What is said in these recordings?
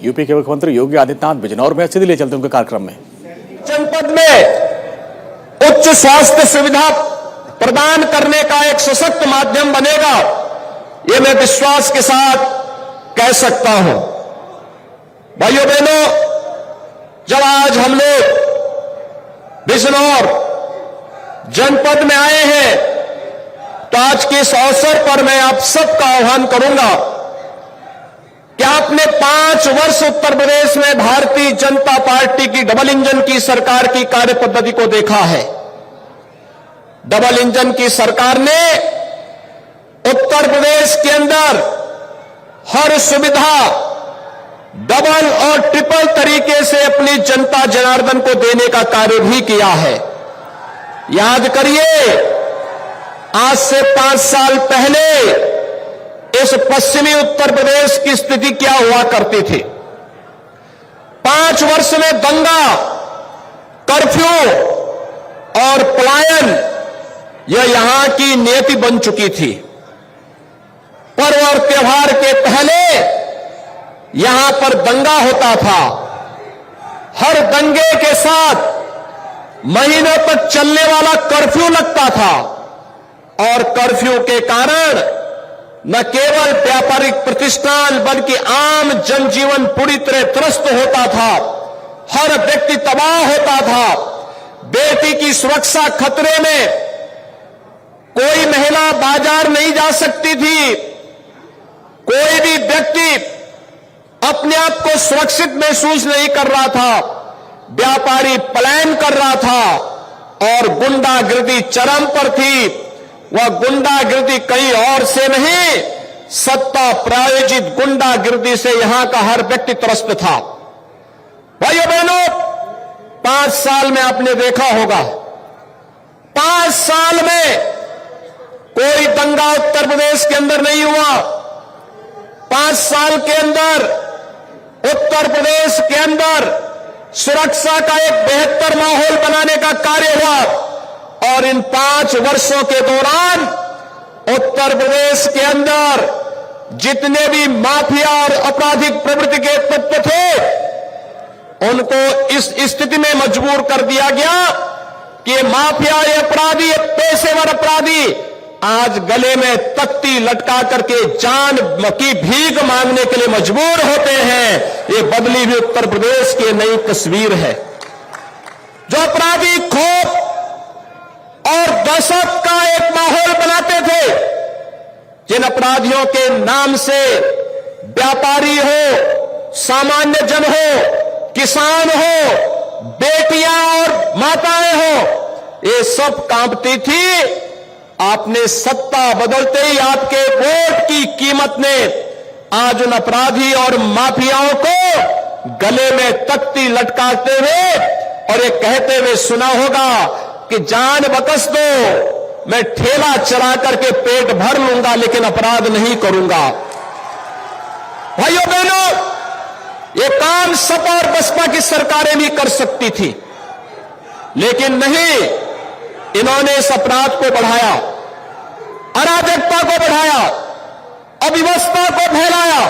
UP के मुख्यमंत्री योगी आदित्यनाथ बिजनौर में स्थिति ले चलते उनके कार्यक्रम में। जनपद में उच्च स्वास्थ्य सुविधा प्रदान करने का एक सशक्त माध्यम बनेगा, ये मैं विश्वास के साथ कह सकता हूं। भाइयों बहनों, जब आज हम लोग बिजनौर जनपद में आए हैं तो आज के इस अवसर पर मैं आप सबका आह्वान करूंगा कि आपने 5 वर्ष उत्तर प्रदेश में भारतीय जनता पार्टी की डबल इंजन की सरकार की कार्य पद्धति को देखा है। डबल इंजन की सरकार ने उत्तर प्रदेश के अंदर हर सुविधा डबल और ट्रिपल तरीके से अपनी जनता जनार्दन को देने का कार्य भी किया है। याद करिए, आज से 5 साल पहले इस पश्चिमी उत्तर प्रदेश की स्थिति क्या हुआ करती थी। 5 वर्ष में दंगा, कर्फ्यू और पलायन यह यहां की नीति बन चुकी थी। पर्व और त्योहार के पहले यहां पर दंगा होता था। हर दंगे के साथ महीनों तक चलने वाला कर्फ्यू लगता था और कर्फ्यू के कारण न केवल व्यापारिक प्रतिष्ठान बल्कि आम जनजीवन पूरी तरह त्रस्त होता था। हर व्यक्ति तबाह होता था। बेटी की सुरक्षा खतरे में, कोई महिला बाजार नहीं जा सकती थी। कोई भी व्यक्ति अपने आप को सुरक्षित महसूस नहीं कर रहा था। व्यापारी पलायन कर रहा था और गुंडागिर्दी चरम पर थी। वह गुंडागिर्दी कहीं और से नहीं, सत्ता प्रायोजित गुंडागिर्दी से यहां का हर व्यक्ति त्रस्त था। भाइयों बहनों, 5 साल में आपने देखा होगा, 5 साल में कोई दंगा उत्तर प्रदेश के अंदर नहीं हुआ। 5 साल के अंदर उत्तर प्रदेश के अंदर सुरक्षा का एक बेहतर माहौल बनाने का कार्य हुआ और इन 5 वर्षों के दौरान उत्तर प्रदेश के अंदर जितने भी माफिया और आपराधिक प्रवृत्ति के तत्व थे उनको इस स्थिति में मजबूर कर दिया गया कि माफिया, ये अपराधी, ये पेशेवर अपराधी आज गले में तख्ती लटका करके जान की भीख मांगने के लिए मजबूर होते हैं। ये बदली हुई उत्तर प्रदेश की नई तस्वीर है। जो अपराधी खौफ और दहशत का एक माहौल बनाते थे, जिन अपराधियों के नाम से व्यापारी हो, सामान्य जन हो, किसान हो, बेटियां और माताएं हो, ये सब कांपती थी। आपने सत्ता बदलते ही आपके वोट की कीमत ने आज उन अपराधी और माफियाओं को गले में तख्ती लटकाते हुए और ये कहते हुए सुना होगा कि जान बकस दो, मैं ठेला चला करके पेट भर लूंगा लेकिन अपराध नहीं करूंगा। भाइयों बहनों, ये काम सपा और बसपा की सरकारें भी कर सकती थी, लेकिन नहीं, इन्होंने इस अपराध को बढ़ाया, अराजकता को बढ़ाया, अव्यवस्था को फैलाया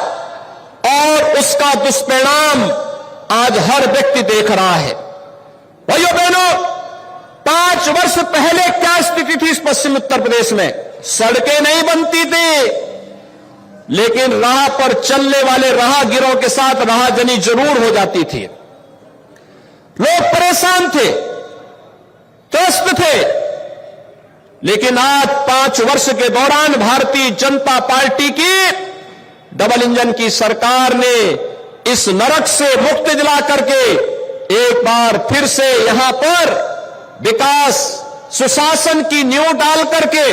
और उसका दुष्परिणाम आज हर व्यक्ति देख रहा है। भाइयों बहनों, 5 वर्ष पहले क्या स्थिति थी इस पश्चिम उत्तर प्रदेश में? सड़कें नहीं बनती थी, लेकिन राह पर चलने वाले राहगीरों के साथ राहजनी जरूर हो जाती थी। लोग परेशान थे, त्रस्त थे। लेकिन आज 5 वर्ष के दौरान भारतीय जनता पार्टी की डबल इंजन की सरकार ने इस नरक से मुक्ति दिला करके एक बार फिर से यहां पर विकास, सुशासन की नींव डाल करके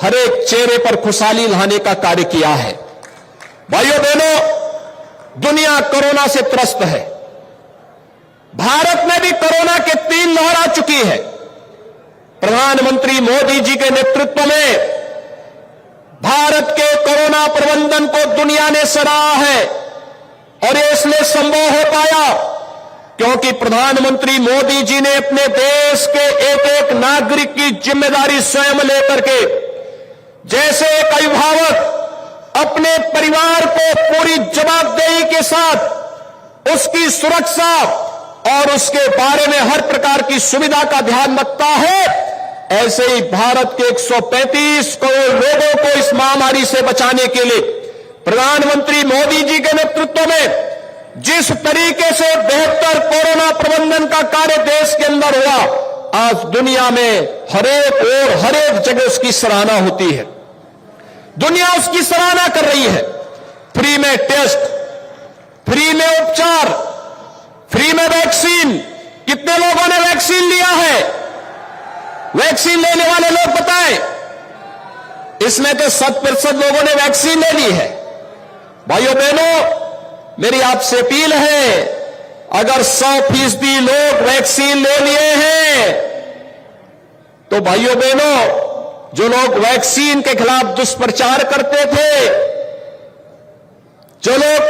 हर एक चेहरे पर खुशहाली लाने का कार्य किया है। भाइयों बहनों, दुनिया कोरोना से त्रस्त है। भारत में भी कोरोना के 3 लहर आ चुकी है। प्रधानमंत्री मोदी जी के नेतृत्व में भारत के कोरोना प्रबंधन को दुनिया ने सराहा है और ये इसलिए संभव हो पाया क्योंकि प्रधानमंत्री मोदी जी ने अपने देश के एक एक नागरिक की जिम्मेदारी स्वयं लेकर के, जैसे एक अभिभावक अपने परिवार को पूरी जवाबदेही के साथ उसकी सुरक्षा और उसके बारे में हर प्रकार की सुविधा का ध्यान रखता है, ऐसे ही भारत के 135 करोड़ लोगों को इस महामारी से बचाने के लिए प्रधानमंत्री मोदी जी के नेतृत्व में जिस तरीके से बेहतर कोरोना प्रबंधन का कार्य देश के अंदर हुआ, आज दुनिया में हर एक जगह उसकी सराहना होती है। दुनिया उसकी सराहना कर रही है। फ्री में टेस्ट, फ्री में उपचार, फ्री में वैक्सीन। कितने लोगों ने वैक्सीन लिया है? वैक्सीन लेने वाले लोग बताएं। इसमें तो 100% लोगों ने वैक्सीन ले ली है। भाइयों बहनों, मेरी आपसे अपील है, अगर 100% लोग वैक्सीन ले लिए हैं तो भाइयों बहनों, जो लोग वैक्सीन के खिलाफ दुष्प्रचार करते थे, जो लोग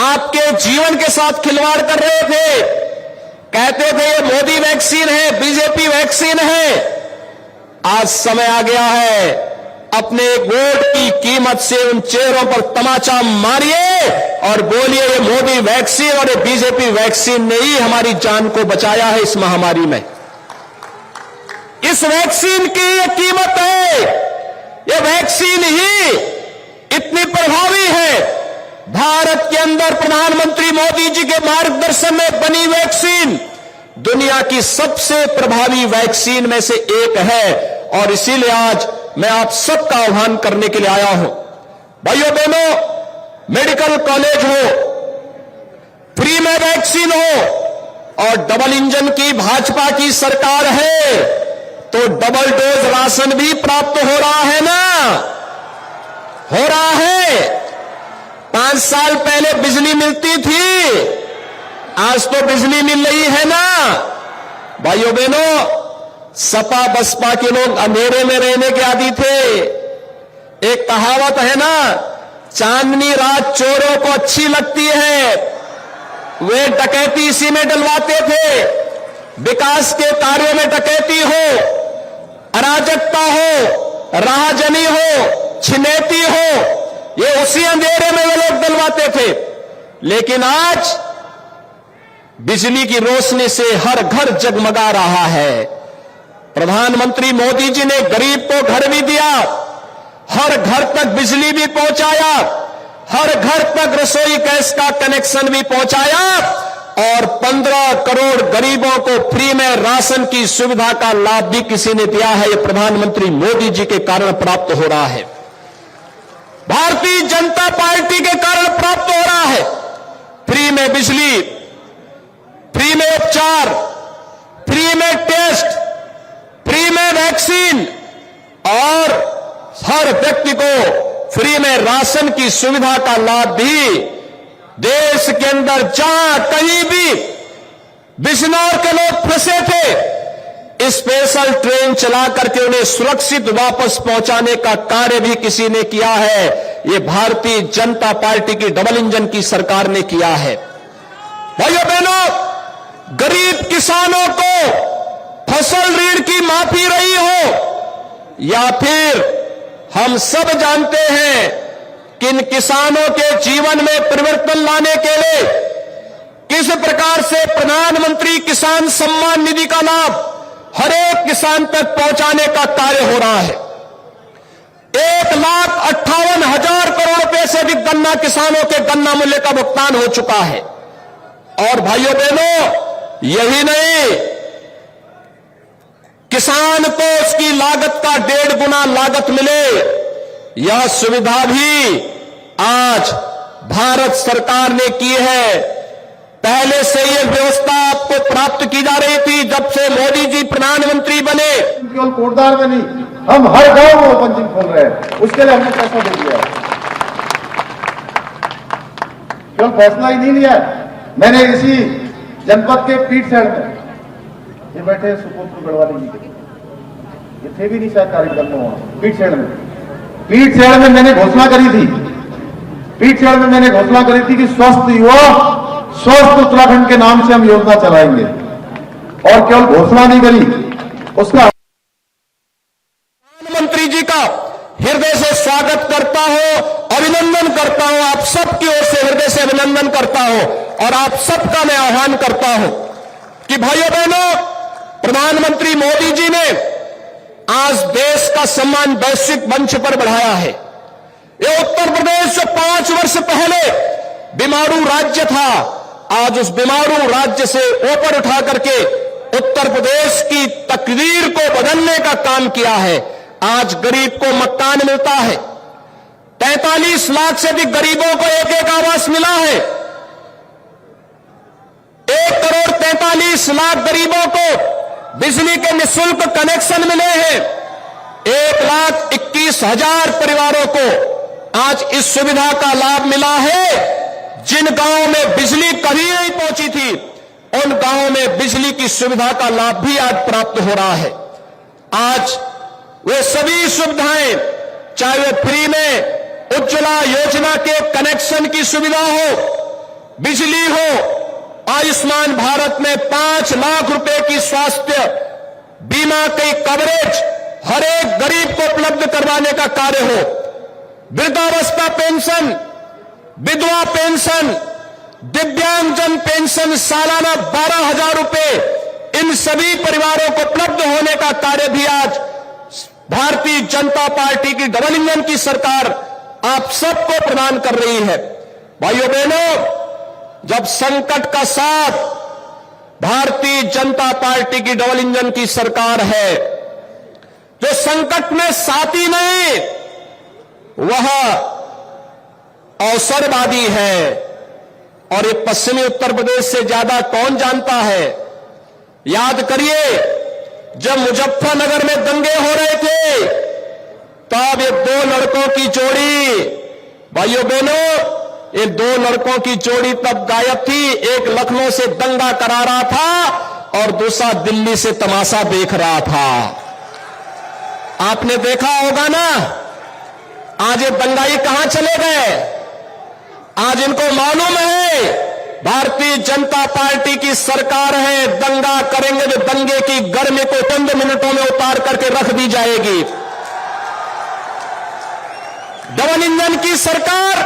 आपके जीवन के साथ खिलवाड़ कर रहे थे, कहते थे ये मोदी वैक्सीन है, बीजेपी वैक्सीन है, आज समय आ गया है, अपने वोट की कीमत से उन चेहरों पर तमाचा मारिए और बोलिए ये मोदी वैक्सीन और ये बीजेपी वैक्सीन ने ही हमारी जान को बचाया है इस महामारी में। इस वैक्सीन की ये कीमत है, ये वैक्सीन ही इतनी प्रभावी है। भारत के अंदर प्रधानमंत्री मोदी जी के मार्गदर्शन में बनी वैक्सीन दुनिया की सबसे प्रभावी वैक्सीन में से एक है और इसीलिए आज मैं आप सबका आह्वान करने के लिए आया हूं। भाइयों बहनों, मेडिकल कॉलेज हो, फ्री में वैक्सीन हो और डबल इंजन की भाजपा की सरकार है तो डबल डोज राशन भी प्राप्त हो रहा है ना? हो रहा है। 5 साल पहले बिजली मिलती थी, आज तो बिजली मिल रही है ना? भाइयों बहनों, सपा बसपा के लोग अंधेरे में रहने के आदी थे। एक कहावत है ना, चांदनी रात चोरों को अच्छी लगती है। वे डकैती इसी में डलवाते थे। विकास के कार्यों में डकैती हो, अराजकता हो, राहजनी हो, छिनेती हो, ये उसी अंधेरे में वे लोग डलवाते थे। लेकिन आज बिजली की रोशनी से हर घर जगमगा रहा है। प्रधानमंत्री मोदी जी ने गरीब को घर भी दिया, हर घर तक बिजली भी पहुंचाया, हर घर तक रसोई गैस का कनेक्शन भी पहुंचाया और 15 करोड़ गरीबों को फ्री में राशन की सुविधा का लाभ भी किसी ने दिया है। यह प्रधानमंत्री मोदी जी के कारण प्राप्त हो रहा है, भारतीय जनता पार्टी के कारण प्राप्त हो रहा है। फ्री में बिजली, फ्री में उपचार, फ्री में टेस्ट, फ्री में वैक्सीन और हर व्यक्ति को फ्री में राशन की सुविधा का लाभ भी देश के अंदर जहां कहीं भी बिजनौर के लोग फंसे थे, स्पेशल ट्रेन चला करके उन्हें सुरक्षित वापस पहुंचाने का कार्य भी किसी ने किया है। ये भारतीय जनता पार्टी की डबल इंजन की सरकार ने किया है। भाइयों बहनों, गरीब किसानों को फसल ऋण की माफी रही हो या फिर हम सब जानते हैं कि इन किसानों के जीवन में परिवर्तन लाने के लिए किस प्रकार से प्रधानमंत्री किसान सम्मान निधि का लाभ हर एक किसान तक पहुंचाने का कार्य हो रहा है। 1,58,000 करोड़ रुपए से अधिक गन्ना किसानों के गन्ना मूल्य का भुगतान हो चुका है। और भाइयों बहनों, यही नहीं, किसान को उसकी लागत का 1.5 गुना लागत मिले, यह सुविधा भी आज भारत सरकार ने की है। पहले से यह व्यवस्था आपको प्राप्त की जा रही थी जब से मोदी जी प्रधानमंत्री बने। केवल कोटद्वार में नहीं, हम हर गांव में ओपन जिम खोल रहे हैं, उसके लिए हमने पैसा दे दिया है। केवल फैसला ही नहीं लिया, मैंने इसी जनपद के पीठसेड़ में, ये बैठे सुपोत्र गढ़वाली जी, ये थे भी नहीं शायद कार्यक्रम में वहां पीठसेड़ में मैंने घोषणा करी थी, कि स्वस्थ युवा स्वस्थ उत्तराखंड के नाम से हम योजना चलाएंगे। और केवल घोषणा नहीं करी, उसका प्रधानमंत्री जी का हृदय से स्वागत करता हूं, अभिनंदन करता हूं, आप सबकी ओर से हृदय से अभिनंदन करता हूं। और आप सबका मैं आह्वान करता हूं कि भाइयों बहनों, प्रधानमंत्री मोदी जी ने आज देश का सम्मान वैश्विक मंच पर बढ़ाया है। ये उत्तर प्रदेश जो 5 वर्ष पहले बीमारू राज्य था, आज उस बीमारू राज्य से ऊपर उठा करके उत्तर प्रदेश की तकदीर को बदलने का काम किया है। आज गरीब को मकान मिलता है, 43 लाख से अधिक गरीबों को एक एक आवास मिला है, 1 करोड़ 43 लाख गरीबों को बिजली के निःशुल्क कनेक्शन मिले हैं, 1,21,000 परिवारों को आज इस सुविधा का लाभ मिला है। जिन गांवों में बिजली कभी नहीं पहुंची थी, उन गांवों में बिजली की सुविधा का लाभ भी आज प्राप्त हो रहा है। आज वे सभी सुविधाएं, चाहे वे फ्री में उज्ज्वला योजना के कनेक्शन की सुविधा हो, बिजली हो, आयुष्मान भारत में 5 लाख रुपए की स्वास्थ्य बीमा की कवरेज हर एक गरीब को उपलब्ध करवाने का कार्य हो, वृद्धावस्था पेंशन, विधवा पेंशन, दिव्यांगजन पेंशन सालाना 12,000 रुपए, इन सभी परिवारों को उपलब्ध होने का कार्य भी आज भारतीय जनता पार्टी की डबल इंजन की सरकार आप सबको प्रदान कर रही है। भाइयों बहनों, जब संकट का साथ भारतीय जनता पार्टी की डबल इंजन की सरकार है, जो संकट में साथी नहीं, वह अवसरवादी है। और ये पश्चिमी उत्तर प्रदेश से ज्यादा कौन जानता है? याद करिए, जब मुजफ्फरनगर में दंगे हो रहे थे, तब ये 2 लड़कों की जोड़ी, भाइयों बहनों, ये 2 लड़कों की जोड़ी तब गायब थी। एक लखनऊ से दंगा करा रहा था और दूसरा दिल्ली से तमाशा देख रहा था। आपने देखा होगा ना, आज ये दंगाई कहां चले गए? आज इनको मालूम है भारतीय जनता पार्टी की सरकार है, दंगा करेंगे तो दंगे की गर्मी को चंद मिनटों में उतार करके रख दी जाएगी। डबल इंजन की सरकार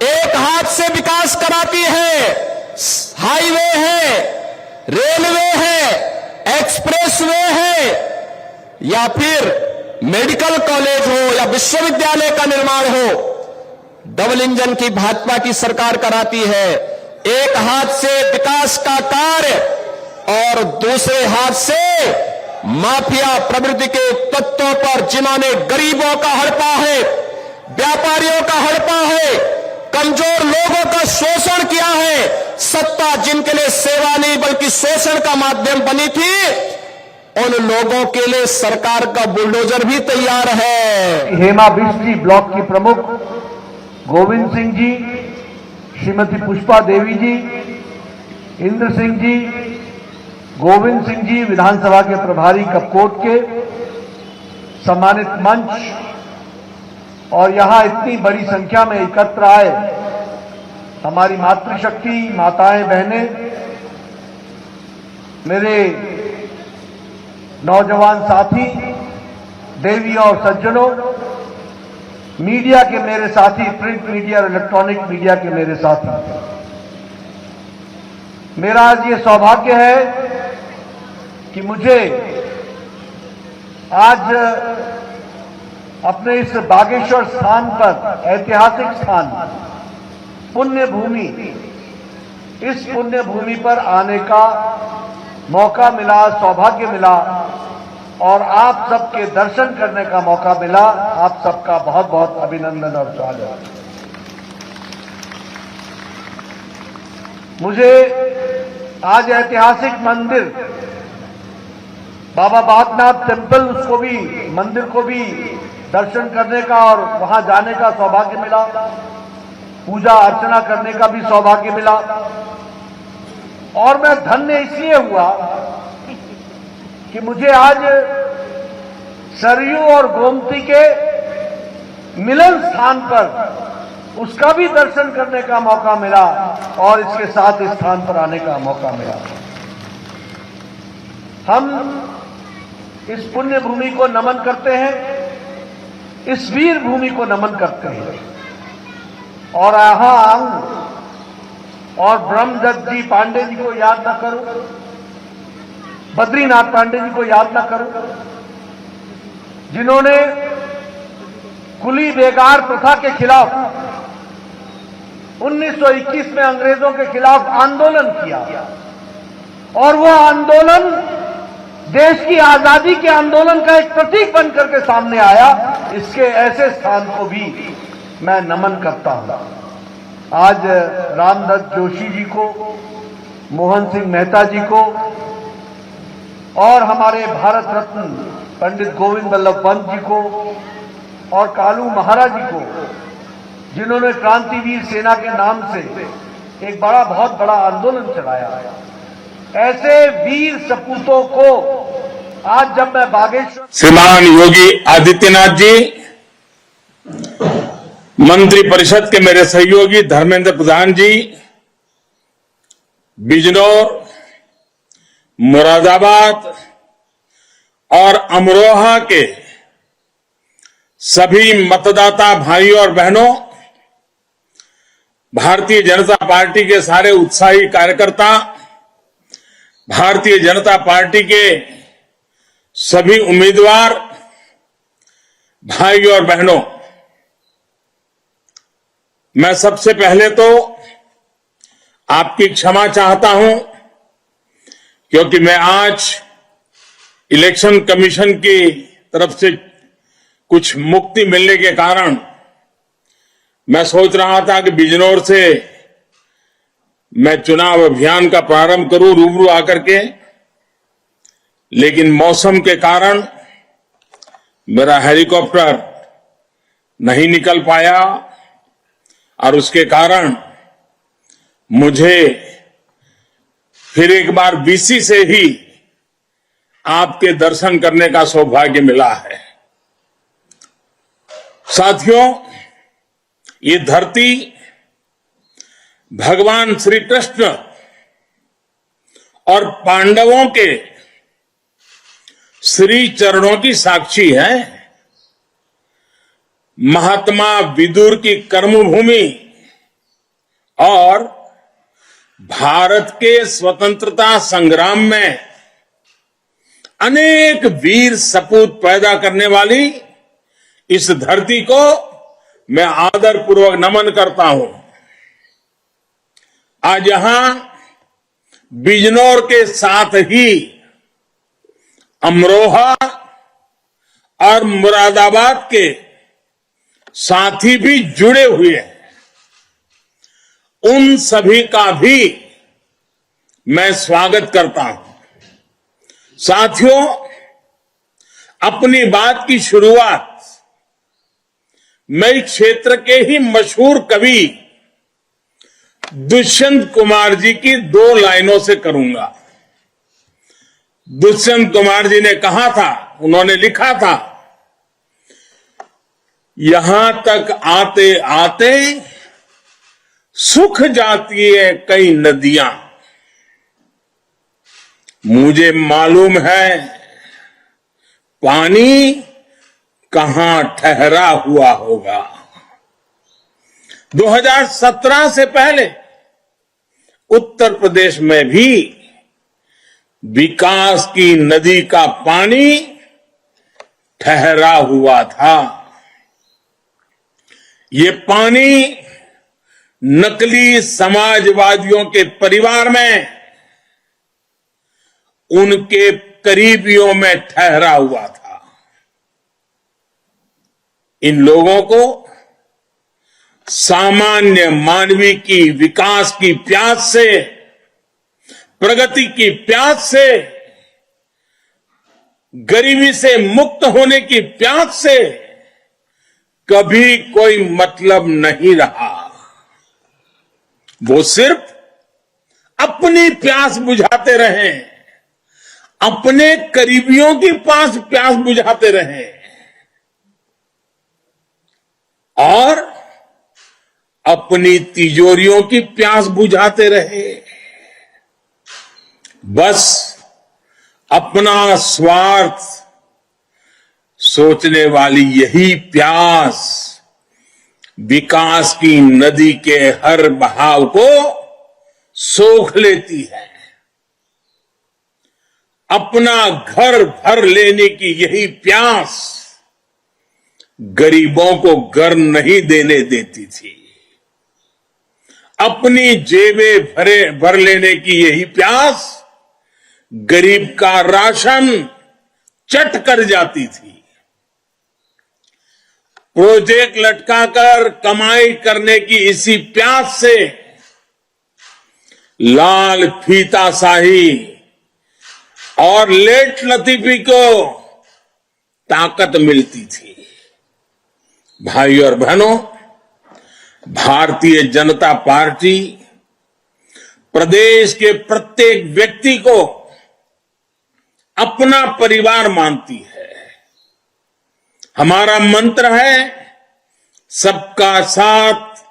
एक हाथ से विकास कराती है, हाईवे है, रेलवे है, एक्सप्रेसवे है, या फिर मेडिकल कॉलेज हो या विश्वविद्यालय का निर्माण हो, डबल इंजन की भाजपा की सरकार कराती है। एक हाथ से विकास का कार्य और दूसरे हाथ से माफिया प्रवृत्ति के तत्वों पर, जिन्होंने गरीबों का हड़पा है, व्यापारियों का हड़पा है, कमजोर लोगों का शोषण किया है, सत्ता जिनके लिए सेवा नहीं बल्कि शोषण का माध्यम बनी थी, उन लोगों के लिए सरकार का बुलडोजर भी तैयार है। हेमा बिस्ट्री ब्लॉक की प्रमुख गोविंद सिंह जी, श्रीमती पुष्पा देवी जी, इंद्र सिंह जी, गोविंद सिंह जी विधानसभा के प्रभारी कपकोट के, सम्मानित मंच और यहां इतनी बड़ी संख्या में एकत्र आए हमारी मातृशक्ति, माताएं, बहनें, मेरे नौजवान साथी, देवी और सज्जनों, मीडिया के मेरे साथी, प्रिंट मीडिया और इलेक्ट्रॉनिक मीडिया के मेरे साथी, मेरा आज ये सौभाग्य है कि मुझे आज अपने इस बागेश्वर स्थान पर, ऐतिहासिक स्थान, पुण्य भूमि, इस पुण्य भूमि पर आने का मौका मिला, सौभाग्य मिला और आप सबके दर्शन करने का मौका मिला। आप सबका बहुत बहुत अभिनंदन और स्वागत। मुझे आज ऐतिहासिक मंदिर बाबा बागनाथ टेम्पल, उसको भी, मंदिर को भी दर्शन करने का और वहां जाने का सौभाग्य मिला, पूजा अर्चना करने का भी सौभाग्य मिला। और मैं धन्य इसलिए हुआ कि मुझे आज सरयू और गोमती के मिलन स्थान पर उसका भी दर्शन करने का मौका मिला और इसके साथ इस स्थान पर आने का मौका मिला। हम इस पुण्य भूमि को नमन करते हैं, इस वीर भूमि को नमन करते हैं और यहां आऊं और ब्रह्मदत्त जी पांडे जी को याद न करूं, बद्रीनाथ पांडे जी को याद न करूं, जिन्होंने कुली बेगार प्रथा के खिलाफ 1921 में अंग्रेजों के खिलाफ आंदोलन किया और वो आंदोलन देश की आजादी के आंदोलन का एक प्रतीक बनकर के सामने आया। इसके ऐसे स्थान को भी मैं नमन करता हूं। आज रामदत्त जोशी जी को, मोहन सिंह मेहता जी को और हमारे भारत रत्न पंडित गोविंद वल्लभ पंत जी को और कालू महाराज जी को, जिन्होंने क्रांतिवीर सेना के नाम से एक बहुत बड़ा आंदोलन चलाया, ऐसे वीर सपूतों को आज जब मैं बागेश्वर श्रीमान योगी आदित्यनाथ जी, मंत्री परिषद के मेरे सहयोगी धर्मेंद्र प्रधान जी, बिजनौर, मुरादाबाद और अमरोहा के सभी मतदाता भाइयों और बहनों, भारतीय जनता पार्टी के सारे उत्साही कार्यकर्ता, भारतीय जनता पार्टी के सभी उम्मीदवार भाइयों और बहनों, मैं सबसे पहले तो आपकी क्षमा चाहता हूं क्योंकि मैं आज इलेक्शन कमीशन की तरफ से कुछ मुक्ति मिलने के कारण मैं सोच रहा था कि बिजनौर से मैं चुनाव अभियान का प्रारंभ करूं रूबरू आकर के, लेकिन मौसम के कारण मेरा हेलीकॉप्टर नहीं निकल पाया और उसके कारण मुझे फिर एक बार बीसी से ही आपके दर्शन करने का सौभाग्य मिला है। साथियों, ये धरती भगवान श्री कृष्ण और पांडवों के श्री चरणों की साक्षी है। महात्मा विदुर की कर्मभूमि और भारत के स्वतंत्रता संग्राम में अनेक वीर सपूत पैदा करने वाली इस धरती को मैं आदरपूर्वक नमन करता हूं। आज यहां बिजनौर के साथ ही अमरोहा और मुरादाबाद के साथी भी जुड़े हुए हैं। उन सभी का भी मैं स्वागत करता हूं। साथियों, अपनी बात की शुरुआत मैं इस क्षेत्र के ही मशहूर कवि दुष्यंत कुमार जी की 2 लाइनों से करूंगा। दुष्यंत कुमार जी ने कहा था, उन्होंने लिखा था, यहां तक आते आते सूख जाती है कई नदियां, मुझे मालूम है पानी कहां ठहरा हुआ होगा। 2017 से पहले उत्तर प्रदेश में भी विकास की नदी का पानी ठहरा हुआ था। ये पानी नकली समाजवादियों के परिवार में उनके करीबियों में ठहरा हुआ था। इन लोगों को सामान्य मानवीय की विकास की प्यास से, प्रगति की प्यास से, गरीबी से मुक्त होने की प्यास से कभी कोई मतलब नहीं रहा। वो सिर्फ अपनी प्यास बुझाते रहे, अपने करीबियों की प्यास बुझाते रहे और अपनी तिजोरियों की प्यास बुझाते रहे। बस अपना स्वार्थ सोचने वाली यही प्यास विकास की नदी के हर बहाव को सोख लेती है। अपना घर भर लेने की यही प्यास गरीबों को घर नहीं देने देती थी। अपनी जेबें भर लेने की यही प्यास गरीब का राशन चट कर जाती थी। प्रोजेक्ट लटकाकर कमाई करने की इसी प्यास से लाल फीताशाही और लेट लतीफी को ताकत मिलती थी। भाई और बहनों, भारतीय जनता पार्टी प्रदेश के प्रत्येक व्यक्ति को अपना परिवार मानती है। हमारा मंत्र है सबका साथ,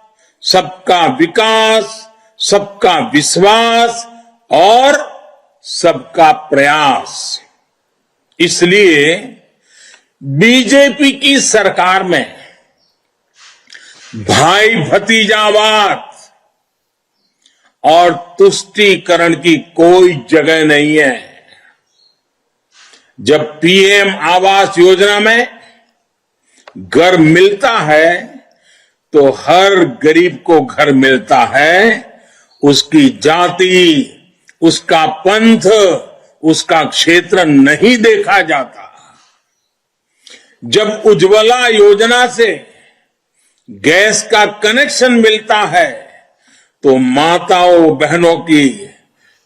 सबका विकास, सबका विश्वास और सबका प्रयास। इसलिए बीजेपी की सरकार में भाई भतीजावाद और तुष्टीकरण की कोई जगह नहीं है। जब पीएम आवास योजना में घर मिलता है तो हर गरीब को घर मिलता है। उसकी जाति, उसका पंथ, उसका क्षेत्र नहीं देखा जाता। जब उज्ज्वला योजना से गैस का कनेक्शन मिलता है तो माताओं बहनों की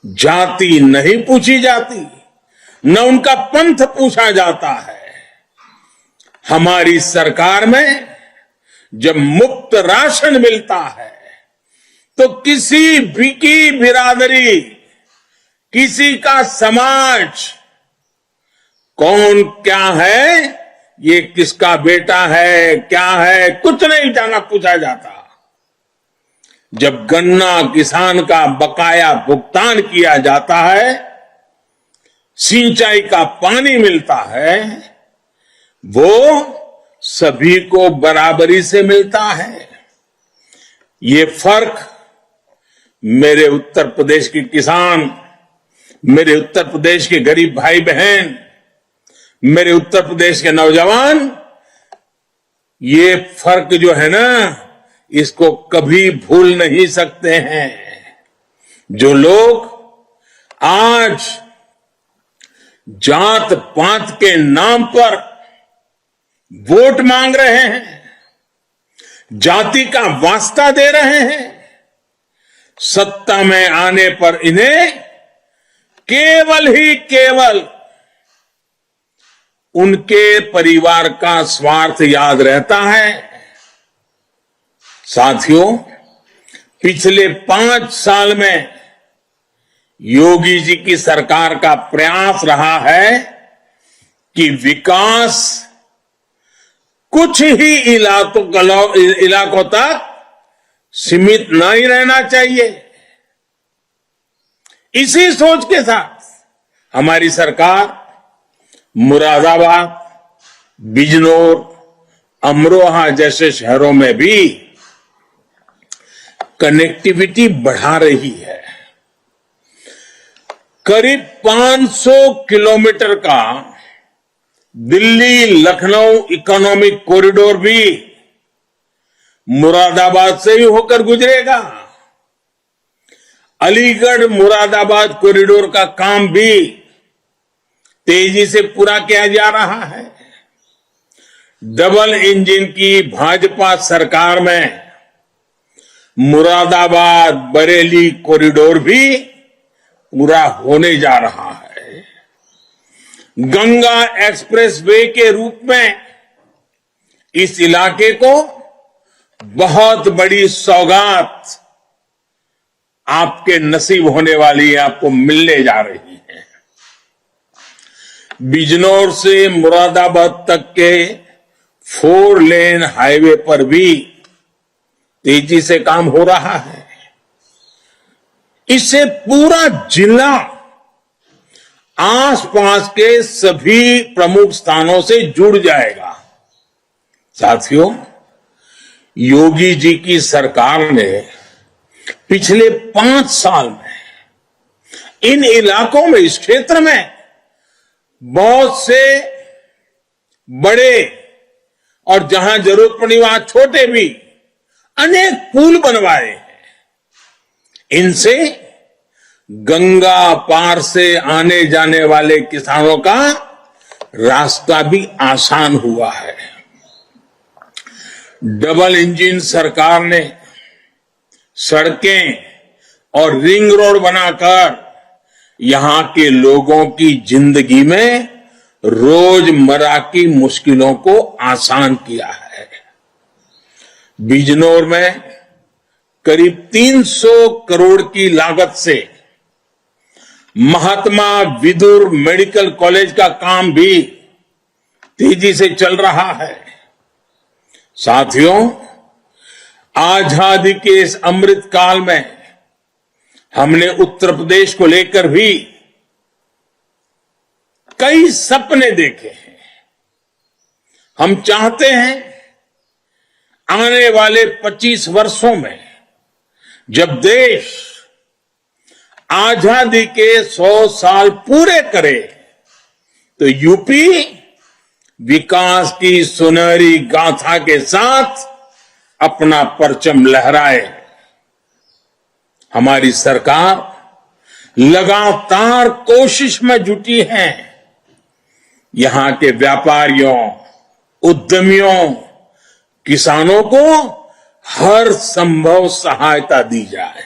जाति नहीं पूछी जाती, न उनका पंथ पूछा जाता है। हमारी सरकार में जब मुफ्त राशन मिलता है तो किसी भी की बिरादरी, किसी का समाज, कौन क्या है, ये किसका बेटा है, क्या है, कुछ नहीं जाना पूछा जाता। जब गन्ना किसान का बकाया भुगतान किया जाता है, सिंचाई का पानी मिलता है, वो सभी को बराबरी से मिलता है। ये फर्क मेरे उत्तर प्रदेश के किसान, मेरे उत्तर प्रदेश के गरीब भाई बहन, मेरे उत्तर प्रदेश के नौजवान, ये फर्क जो है ना, इसको कभी भूल नहीं सकते हैं। जो लोग आज जात पात के नाम पर वोट मांग रहे हैं, जाति का वास्ता दे रहे हैं, सत्ता में आने पर इन्हें केवल ही केवल उनके परिवार का स्वार्थ याद रहता है। साथियों, पिछले 5 साल में योगी जी की सरकार का प्रयास रहा है कि विकास कुछ ही इलाकों तक सीमित नहीं रहना चाहिए। इसी सोच के साथ हमारी सरकार मुरादाबाद, बिजनौर, अमरोहा जैसे शहरों में भी कनेक्टिविटी बढ़ा रही है। करीब 500 किलोमीटर का दिल्ली लखनऊ इकोनॉमिक कॉरिडोर भी मुरादाबाद से ही होकर गुजरेगा। अलीगढ़ मुरादाबाद कॉरिडोर का काम भी तेजी से पूरा किया जा रहा है। डबल इंजन की भाजपा सरकार में मुरादाबाद बरेली कॉरिडोर भी पूरा होने जा रहा है। गंगा एक्सप्रेसवे के रूप में इस इलाके को बहुत बड़ी सौगात आपके नसीब होने वाली है, आपको मिलने जा रही है। बिजनौर से मुरादाबाद तक के 4 लेन हाईवे पर भी तेजी से काम हो रहा है। इससे पूरा जिला आसपास के सभी प्रमुख स्थानों से जुड़ जाएगा। साथियों, योगी जी की सरकार ने पिछले 5 साल में इन इलाकों में, इस क्षेत्र में बहुत से बड़े और जहां जरूरत पड़ी वहां छोटे भी अनेक पुल बनवाए हैं। इनसे गंगा पार से आने जाने वाले किसानों का रास्ता भी आसान हुआ है। डबल इंजन सरकार ने सड़कें और रिंग रोड बनाकर यहां के लोगों की जिंदगी में रोजमर्रा की मुश्किलों को आसान किया है। बिजनौर में करीब 300 करोड़ की लागत से महात्मा विदुर मेडिकल कॉलेज का काम भी तेजी से चल रहा है। साथियों, आजादी के इस अमृत काल में हमने उत्तर प्रदेश को लेकर भी कई सपने देखे हैं। हम चाहते हैं आने वाले 25 वर्षों में जब देश आजादी के 100 साल पूरे करे तो यूपी विकास की सुनहरी गाथा के साथ अपना परचम लहराए। हमारी सरकार लगातार कोशिश में जुटी है यहां के व्यापारियों, उद्यमियों, किसानों को हर संभव सहायता दी जाए।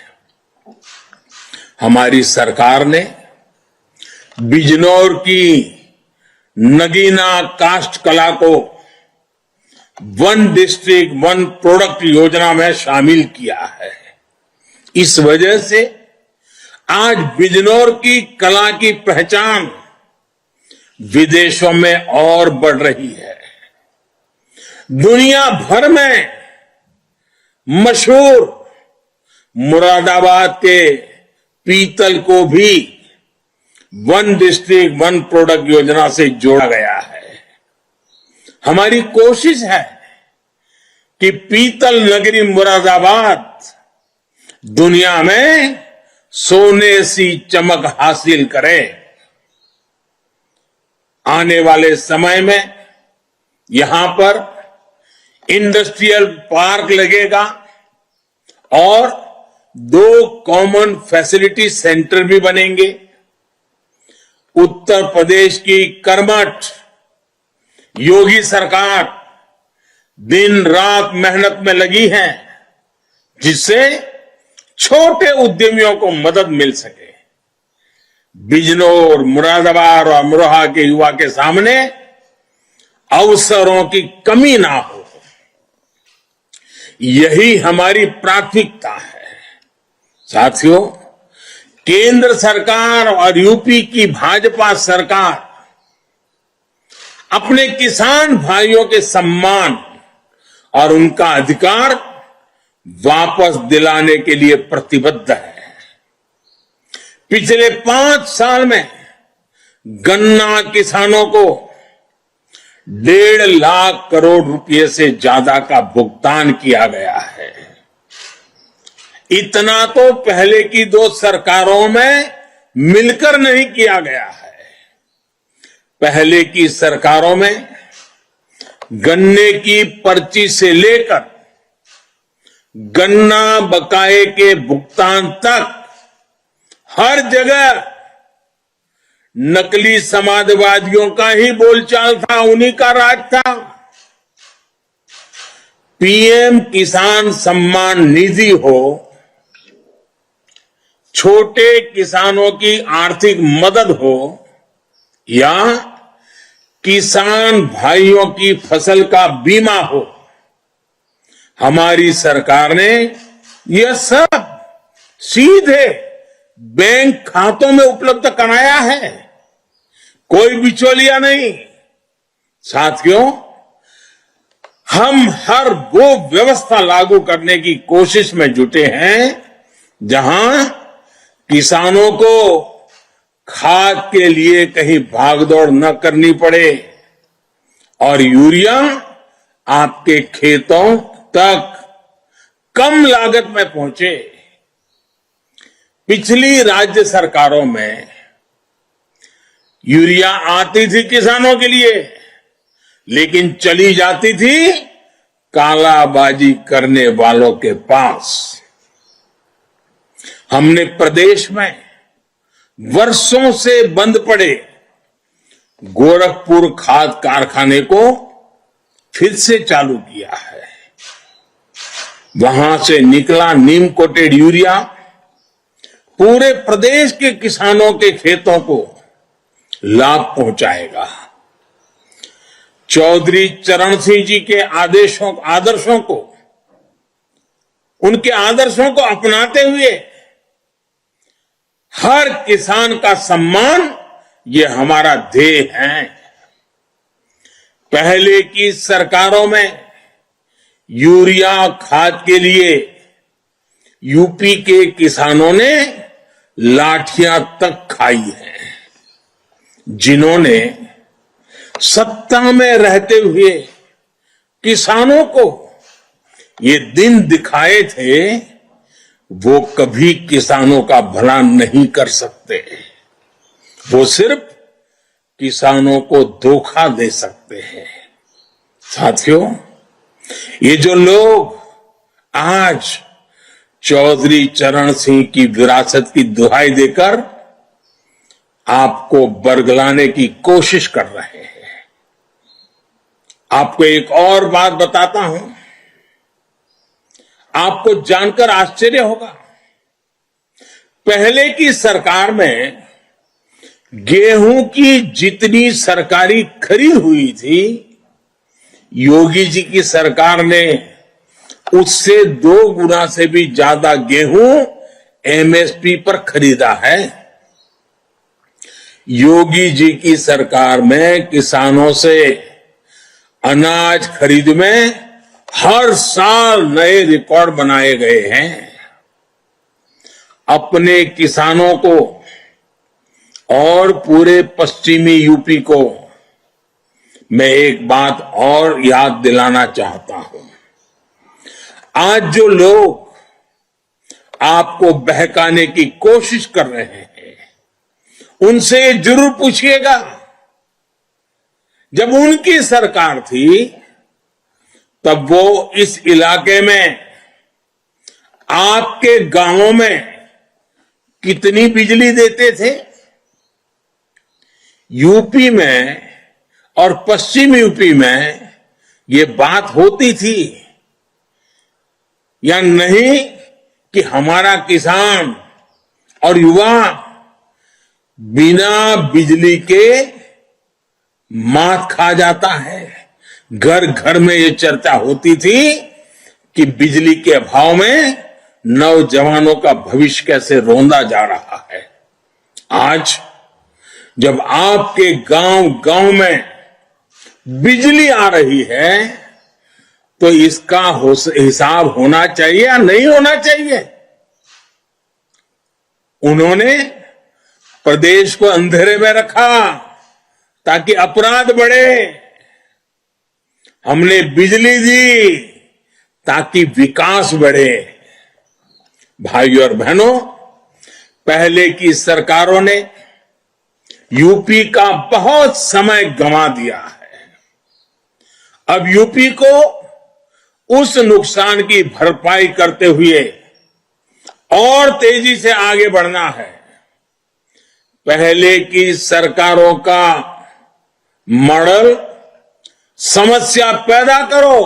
हमारी सरकार ने बिजनौर की नगीना काष्ठ कला को 1 डिस्ट्रिक्ट 1 प्रोडक्ट योजना में शामिल किया है। इस वजह से आज बिजनौर की कला की पहचान विदेशों में और बढ़ रही है। दुनिया भर में मशहूर मुरादाबाद के पीतल को भी 1 डिस्ट्रिक्ट 1 प्रोडक्ट योजना से जोड़ा गया है। हमारी कोशिश है कि पीतल नगरी मुरादाबाद दुनिया में सोने सी चमक हासिल करे। आने वाले समय में यहां पर इंडस्ट्रियल पार्क लगेगा और 2 कॉमन फैसिलिटी सेंटर भी बनेंगे। उत्तर प्रदेश की कर्मठ योगी सरकार दिन रात मेहनत में लगी है जिससे छोटे उद्यमियों को मदद मिल सके। बिजनौर, मुरादाबाद और अमरोहा के युवा के सामने अवसरों की कमी ना हो, यही हमारी प्राथमिकता है। साथियों, केंद्र सरकार और यूपी की भाजपा सरकार अपने किसान भाइयों के सम्मान और उनका अधिकार वापस दिलाने के लिए प्रतिबद्ध है। पिछले 5 साल में गन्ना किसानों को 1.5 लाख करोड़ रुपए से ज्यादा का भुगतान किया गया है। इतना तो पहले की 2 सरकारों में मिलकर नहीं किया गया है। पहले की सरकारों में गन्ने की पर्ची से लेकर गन्ना बकाये के भुगतान तक हर जगह नकली समाजवादियों का ही बोलचाल था, उन्हीं का राज था। पीएम किसान सम्मान निधि हो, छोटे किसानों की आर्थिक मदद हो या किसान भाइयों की फसल का बीमा हो, हमारी सरकार ने यह सब सीधे बैंक खातों में उपलब्ध कराया है, कोई बिचौलिया नहीं। साथियों, हम हर वो व्यवस्था लागू करने की कोशिश में जुटे हैं जहां किसानों को खाद के लिए कहीं भागदौड़ न करनी पड़े और यूरिया आपके खेतों तक कम लागत में पहुंचे। पिछली राज्य सरकारों में यूरिया आती थी किसानों के लिए, लेकिन चली जाती थी कालाबाजी करने वालों के पास। हमने प्रदेश में वर्षों से बंद पड़े गोरखपुर खाद कारखाने को फिर से चालू किया है। वहां से निकला नीम कोटेड यूरिया पूरे प्रदेश के किसानों के खेतों को लाभ पहुंचाएगा। चौधरी चरण सिंह जी के आदर्शों को उनके आदर्शों को अपनाते हुए हर किसान का सम्मान, ये हमारा ध्येय है। पहले की सरकारों में यूरिया खाद के लिए यूपी के किसानों ने लाठियां तक खाई हैं। जिन्होंने सत्ता में रहते हुए किसानों को ये दिन दिखाए थे, वो कभी किसानों का भला नहीं कर सकते। वो सिर्फ किसानों को धोखा दे सकते हैं। साथियों, ये जो लोग आज चौधरी चरण सिंह की विरासत की दुहाई देकर आपको बरगलाने की कोशिश कर रहे हैं, आपको एक और बात बताता हूं, आपको जानकर आश्चर्य होगा। पहले की सरकार में गेहूं की जितनी सरकारी खरीद हुई थी, योगी जी की सरकार ने उससे 2 गुना से भी ज्यादा गेहूं एमएसपी पर खरीदा है। योगी जी की सरकार में किसानों से अनाज खरीद में हर साल नए रिकॉर्ड बनाए गए हैं। अपने किसानों को और पूरे पश्चिमी यूपी को मैं एक बात और याद दिलाना चाहता हूं। आज जो लोग आपको बहकाने की कोशिश कर रहे हैं, उनसे जरूर पूछिएगा, जब उनकी सरकार थी तब वो इस इलाके में आपके गांवों में कितनी बिजली देते थे? यूपी में और पश्चिम यूपी में ये बात होती थी या नहीं कि हमारा किसान और युवा बिना बिजली के मात खा जाता है? घर घर में ये चर्चा होती थी कि बिजली के अभाव में नौजवानों का भविष्य कैसे रोंदा जा रहा है। आज जब आपके गांव गांव में बिजली आ रही है, तो इसका हिसाब होना चाहिए या नहीं होना चाहिए? उन्होंने प्रदेश को अंधेरे में रखा ताकि अपराध बढ़े। हमने बिजली दी ताकि विकास बढ़े। भाइयों और बहनों, पहले की सरकारों ने यूपी का बहुत समय गंवा दिया है। अब यूपी को उस नुकसान की भरपाई करते हुए और तेजी से आगे बढ़ना है। पहले की सरकारों का मॉडल समस्या पैदा करो,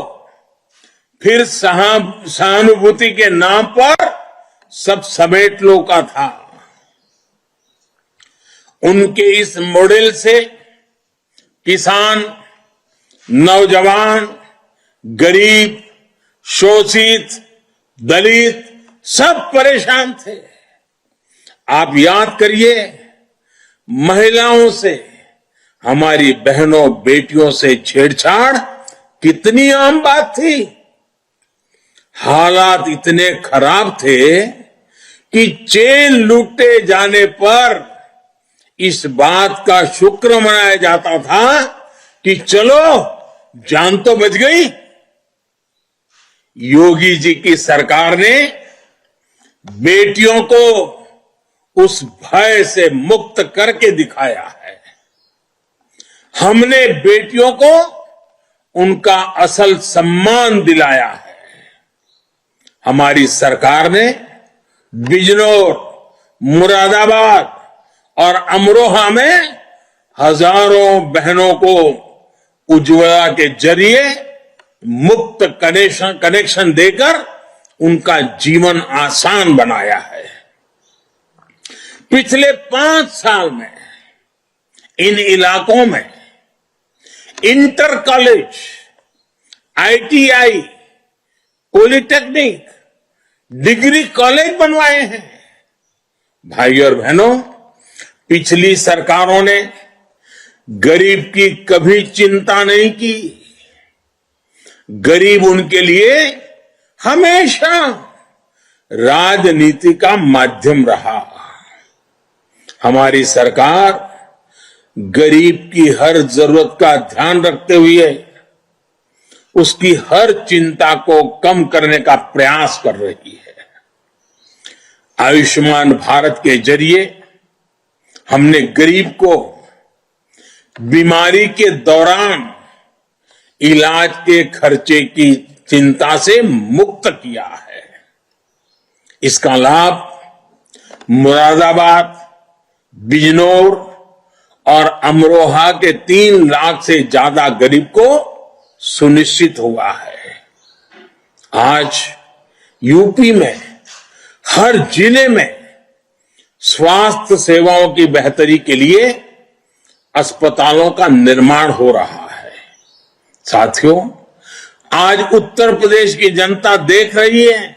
फिर सहानुभूति के नाम पर सब समेट लो का था। उनके इस मॉडल से किसान, नौजवान, गरीब, शोषित, दलित सब परेशान थे। आप याद करिए, महिलाओं से, हमारी बहनों बेटियों से छेड़छाड़ कितनी आम बात थी। हालात इतने खराब थे कि चेन लूटे जाने पर इस बात का शुक्र मनाया जाता था कि चलो जान तो बच गई। योगी जी की सरकार ने बेटियों को उस भय से मुक्त करके दिखाया है। हमने बेटियों को उनका असल सम्मान दिलाया है। हमारी सरकार ने बिजनौर, मुरादाबाद और अमरोहा में हजारों बहनों को उज्ज्वला के जरिए मुफ्त कनेक्शन देकर उनका जीवन आसान बनाया है। पिछले 5 साल में इन इलाकों में inter college, ITI, polytechnic, degree college बनवाए हैं। भाई और बहनों, पिछली सरकारों ने गरीब की कभी चिंता नहीं की। गरीब उनके लिए हमेशा राजनीति का माध्यम रहा। हमारी सरकार गरीब की हर जरूरत का ध्यान रखते हुए उसकी हर चिंता को कम करने का प्रयास कर रही है। आयुष्मान भारत के जरिए हमने गरीब को बीमारी के दौरान इलाज के खर्चे की चिंता से मुक्त किया है। इसका लाभ मुरादाबाद, बिजनौर और अमरोहा के 3 लाख से ज्यादा गरीब को सुनिश्चित हुआ है। आज यूपी में हर जिले में स्वास्थ्य सेवाओं की बेहतरी के लिए अस्पतालों का निर्माण हो रहा है। साथियों, आज उत्तर प्रदेश की जनता देख रही है,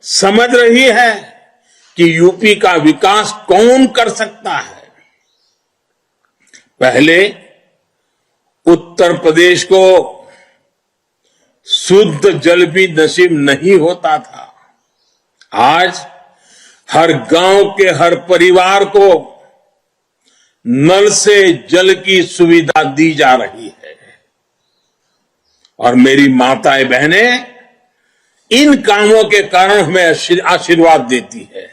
समझ रही है कि यूपी का विकास कौन कर सकता है। पहले उत्तर प्रदेश को शुद्ध जल भी नसीब नहीं होता था। आज हर गांव के हर परिवार को नल से जल की सुविधा दी जा रही है। और मेरी माताएं बहनें इन कामों के कारण हमें आशीर्वाद देती है।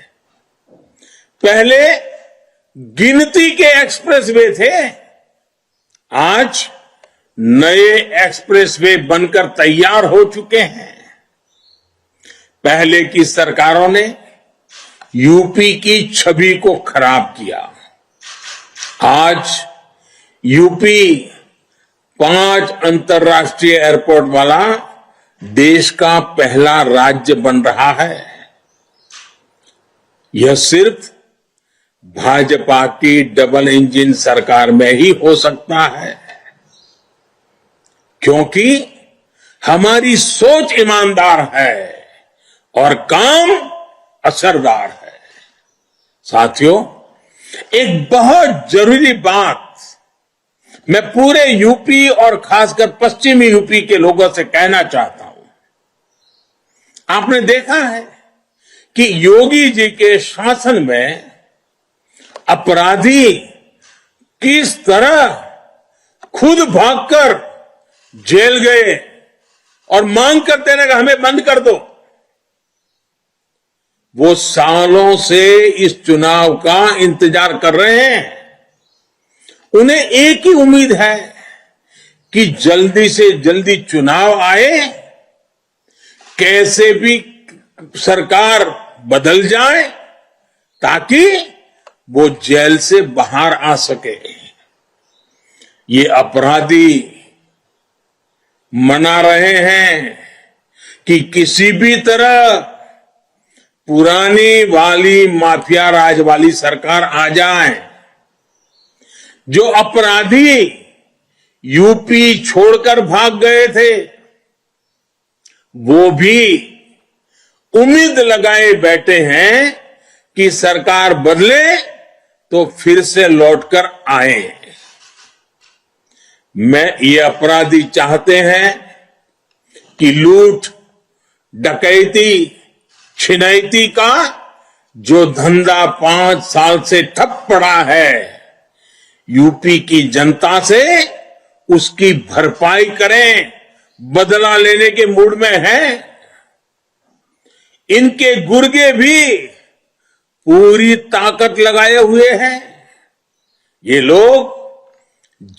पहले गिनती के एक्सप्रेसवे थे, आज नए एक्सप्रेसवे बनकर तैयार हो चुके हैं। पहले की सरकारों ने यूपी की छवि को खराब किया। आज यूपी 5 अंतर्राष्ट्रीय एयरपोर्ट वाला देश का पहला राज्य बन रहा है। यह सिर्फ भाजपा की डबल इंजन सरकार में ही हो सकता है, क्योंकि हमारी सोच ईमानदार है और काम असरदार है। साथियों, एक बहुत जरूरी बात मैं पूरे यूपी और खासकर पश्चिमी यूपी के लोगों से कहना चाहता हूं। आपने देखा है कि योगी जी के शासन में अपराधी किस तरह खुद भागकर जेल गए और मांग करते रहे कि हमें बंद कर दो। वो सालों से इस चुनाव का इंतजार कर रहे हैं। उन्हें एक ही उम्मीद है कि जल्दी से जल्दी चुनाव आए, कैसे भी सरकार बदल जाए ताकि वो जेल से बाहर आ सके। ये अपराधी मना रहे हैं कि किसी भी तरह पुरानी वाली माफिया राज वाली सरकार आ जाए। जो अपराधी यूपी छोड़कर भाग गए थे, वो भी उम्मीद लगाए बैठे हैं कि सरकार बदले तो फिर से लौटकर आए। ये अपराधी चाहते हैं कि लूट, डकैती, छिनैती का जो धंधा 5 साल से ठप पड़ा है, यूपी की जनता से उसकी भरपाई करें, बदला लेने के मूड में हैं। इनके गुर्गे भी पूरी ताकत लगाए हुए हैं। ये लोग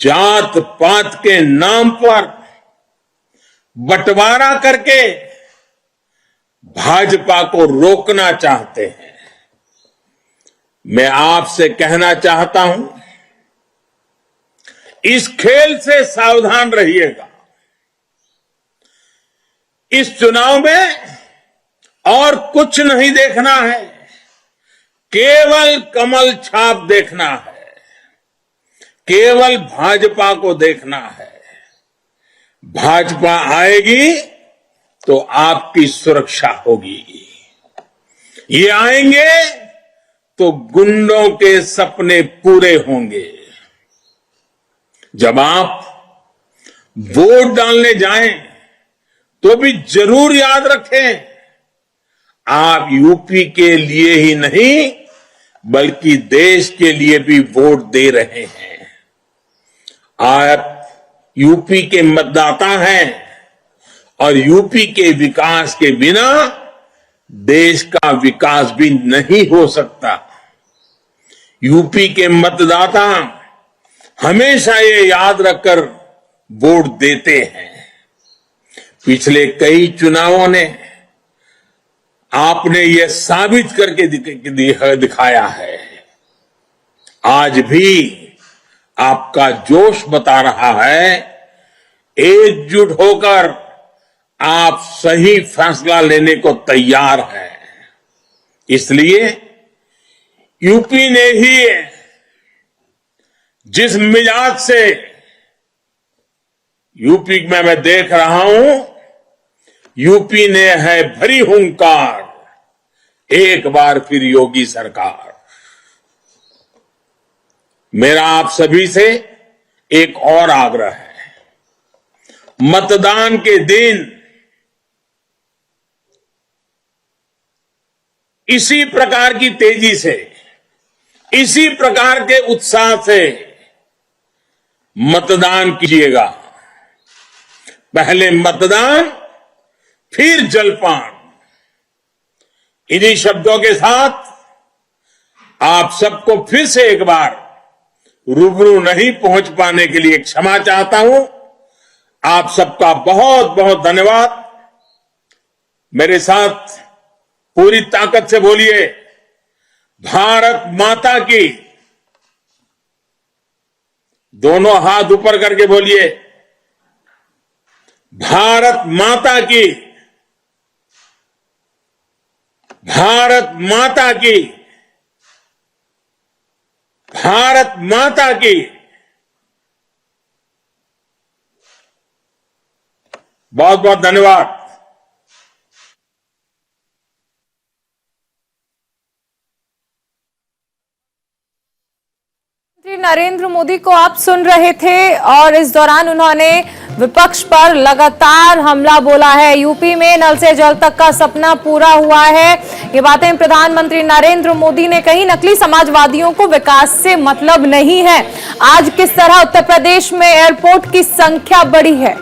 जात पात के नाम पर बंटवारा करके भाजपा को रोकना चाहते हैं। मैं आपसे कहना चाहता हूं, इस खेल से सावधान रहिएगा। इस चुनाव में और कुछ नहीं देखना है, केवल कमल छाप देखना है, केवल भाजपा को देखना है। भाजपा आएगी तो आपकी सुरक्षा होगी। ये आएंगे तो गुंडों के सपने पूरे होंगे। जब आप वोट डालने जाएं तो भी जरूर याद रखें, आप यूपी के लिए ही नहीं बल्कि देश के लिए भी वोट दे रहे हैं। आप यूपी के मतदाता हैं और यूपी के विकास के बिना देश का विकास भी नहीं हो सकता। यूपी के मतदाता हमेशा ये याद रखकर वोट देते हैं। पिछले कई चुनावों ने आपने ये साबित करके दिखाया है। आज भी आपका जोश बता रहा है, एकजुट होकर आप सही फैसला लेने को तैयार हैं। इसलिए यूपी ने ही जिस मिजाज से यूपी में मैं देख रहा हूं, यूपी ने है भरी हुंकार, एक बार फिर योगी सरकार। मेरा आप सभी से एक और आग्रह है, मतदान के दिन इसी प्रकार की तेजी से, इसी प्रकार के उत्साह से मतदान कीजिएगा। पहले मतदान फिर जलपान। इन्हीं शब्दों के साथ आप सबको फिर से एक बार रूबरू नहीं पहुंच पाने के लिए क्षमा चाहता हूं। आप सबका बहुत बहुत धन्यवाद। मेरे साथ पूरी ताकत से बोलिए, भारत माता की। दोनों हाथ ऊपर करके बोलिए, भारत माता की, भारत माता की, भारत माता की। बहुत बहुत धन्यवाद। नरेंद्र मोदी को आप सुन रहे थे और इस दौरान उन्होंने विपक्ष पर लगातार हमला बोला है। यूपी में नल से जल तक का सपना पूरा हुआ है, ये बातें प्रधानमंत्री नरेंद्र मोदी ने कही। नकली समाजवादियों को विकास से मतलब नहीं है। आज किस तरह उत्तर प्रदेश में एयरपोर्ट की संख्या बढ़ी है।